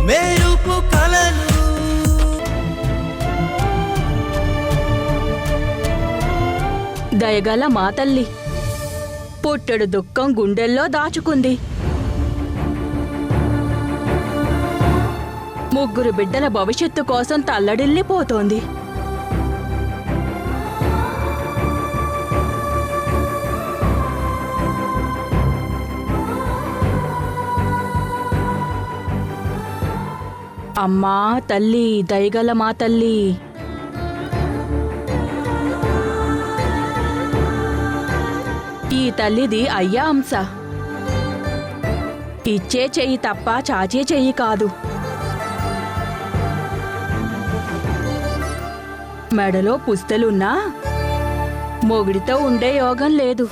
మెరుపు కలలు. దయగల మా తల్లి పుట్టెడు దుఃఖం గుండెల్లో దాచుకుంది. ముగ్గురు బిడ్డల భవిష్యత్తు కోసం తల్లడిల్లిపోతోంది. అమ్మా తల్లి, దయగల మా తల్లి, ఈ తల్లిది అయ్యా అంశ. ఇచ్చే చెయ్యి తప్ప చాచే చెయ్యి కాదు. మెడలో పుస్తలున్నా మొగుడితో ఉండే యోగం లేదు.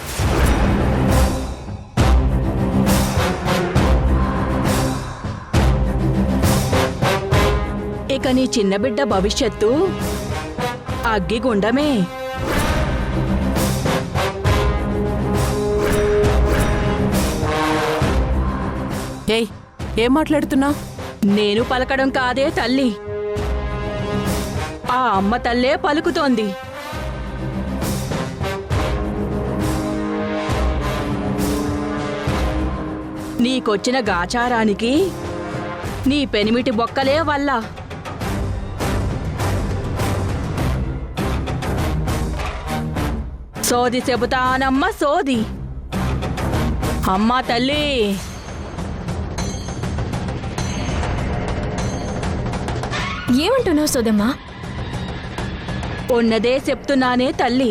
ఇక నీ చిన్న బిడ్డ భవిష్యత్తు అగ్గిగుండమే. ఏయ్, ఏం మాట్లాడుతున్నావు? నేను పలకడం కాదే తల్లి, ఆ అమ్మ తల్లే పలుకుతోంది. నీకొచ్చిన గాచారానికి నీ పెనిమిటి బొక్కలే వల్ల. సోది చెబుతానమ్మ సోది. అమ్మా తల్లి, ఏమంటున్నావు సోదమ్మా? ఉన్నదే చెప్తున్నానే తల్లి.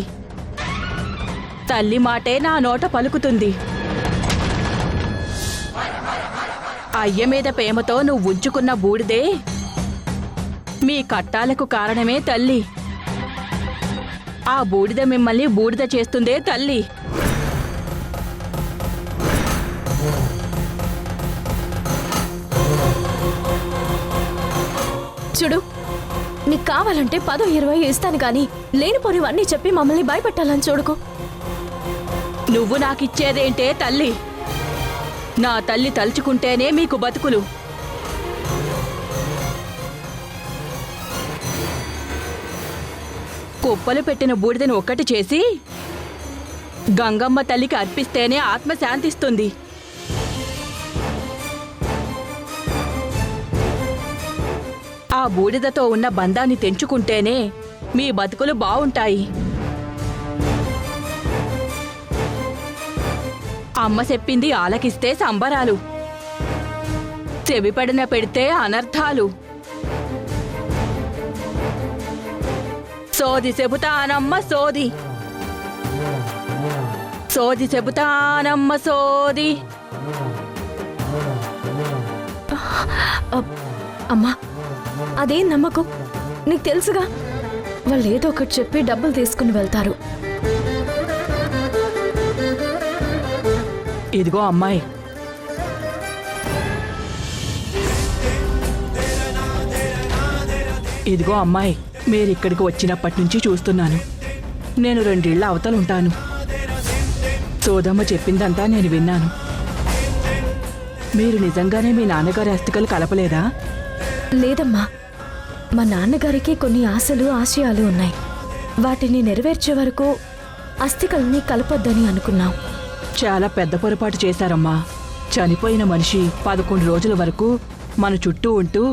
తల్లి మాటే నా నోట పలుకుతుంది. అయ్య మీద ప్రేమతో నువ్వు ఉంచుకున్న బూడిదే మీ కట్టాలకు కారణమే తల్లి. ఆ బూడిద మిమ్మల్ని బూడిద చేస్తుందే తల్లి. చూడు, నీకు కావాలంటే 10-20 ఇస్తాను కానీ లేనిపోనివన్నీ చెప్పి మమ్మల్ని భయపెట్టాలని చూడుకో. నువ్వు నాకిచ్చేదేంటే తల్లి? నా తల్లి తలుచుకుంటేనే మీకు బతుకులు. కుప్పలు పెట్టిన బూడిదని ఒక్కటి చేసి గంగమ్మ తల్లికి అర్పిస్తేనే ఆత్మ శాంతిస్తుంది. ఆ బూడిదతో ఉన్న బంధాన్ని తెంచుకుంటేనే మీ బతుకులు బావుంటాయి. అమ్మ చెప్పింది ఆలకిస్తే సంబరాలు, చెవిపడిన పెడితే అనర్థాలు. సోది చెబుతానమ్మ సోది, సోది చెబుతానమ్మ సోది. అమ్మా, అదేం నమ్మకం? నీకు తెలుసుగా, వాళ్ళు ఏదో ఒకటి చెప్పి డబ్బులు తీసుకుని వెళ్తారు. ఇదిగో అమ్మాయి, ఇదిగో అమ్మాయి, మీరిక్కడికి వచ్చినప్పటి నుంచి చూస్తున్నాను. నేను 2 ఏళ్ల అవతలుంటాను. సోదమ్మ చెప్పిందంతా నేను విన్నాను. మీరు నిజంగానే మీ నాన్నగారి అస్థికలు కలపలేదా? లేదమ్మా, మా నాన్నగారికి కొన్ని ఆశలు ఆశయాలు ఉన్నాయి. వాటిని నెరవేర్చే వరకు అస్థికల్ని కలపొద్దని అనుకున్నాం. చాలా పెద్ద పొరపాటు చేశారమ్మా. చనిపోయిన మనిషి 11 రోజుల వరకు మన చుట్టూ ఉంటూ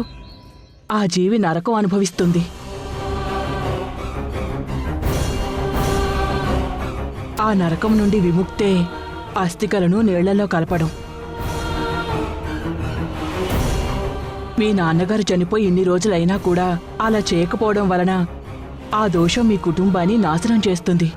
ఆ జీవి నరకం అనుభవిస్తుంది. ఆ నరకం నుండి విముక్తే అస్థికలను నీళ్లలో కలపడం. మీ నాన్నగారు చనిపోయి ఇన్ని రోజులైనా కూడా అలా చేయకపోవడం వలన ఆ దోషం మీ కుటుంబాన్ని నాశనం చేస్తుంది.